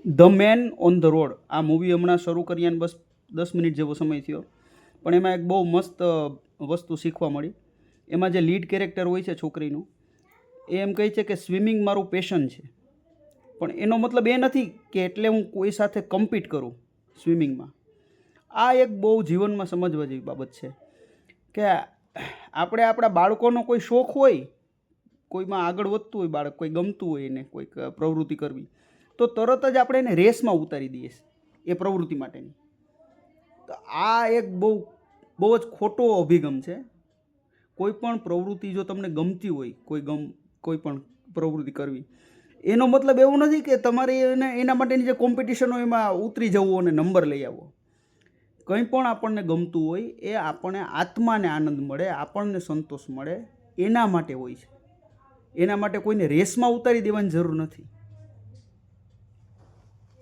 The main on the road આ movie હમણાં શરૂ કર્યાને બસ 10 મિનિટ જેવો સમય થયો, પણ એમાં એક બહુ મસ્ત વસ્તુ શીખવા મળી. એમાં જે લીડ કેરેક્ટર હોય છે છોકરીનું, એ એમ કહે છે કે સ્વિમિંગ મારું પેશન છે. પણ એનો મતલબ એ નથી કે એટલે હું કોઈ સાથે કમ્પીટ કરું સ્વિમિંગમાં. આ એક બહુ જીવનમાં સમજવા જેવી બાબત છે કે આપણે આપણા બાળકોનો કોઈ શોખ હોય, કોઈમાં આગળ વધતું હોય બાળક, કોઈ ગમતું હોય એને કોઈક પ્રવૃત્તિ કરવી, તો તરત જ આપણે એને રેસમાં ઉતારી દઈએ એ પ્રવૃત્તિ માટેની. તો આ એક બહુ જ ખોટો અભિગમ છે. કોઈ પણ પ્રવૃત્તિ જો તમને ગમતી હોય, કોઈ પણ પ્રવૃત્તિ કરવી, એનો મતલબ એવું નથી કે તમારે એના માટેની જે કોમ્પિટિશન હોય એમાં ઉતરી જવું અને નંબર લઈ આવવો. કંઈ પણ આપણને ગમતું હોય એ આપણને આત્માને આનંદ મળે, આપણને સંતોષ મળે, એના માટે હોય છે. એના માટે કોઈને રેસમાં ઉતારી દેવાની જરૂર નથી.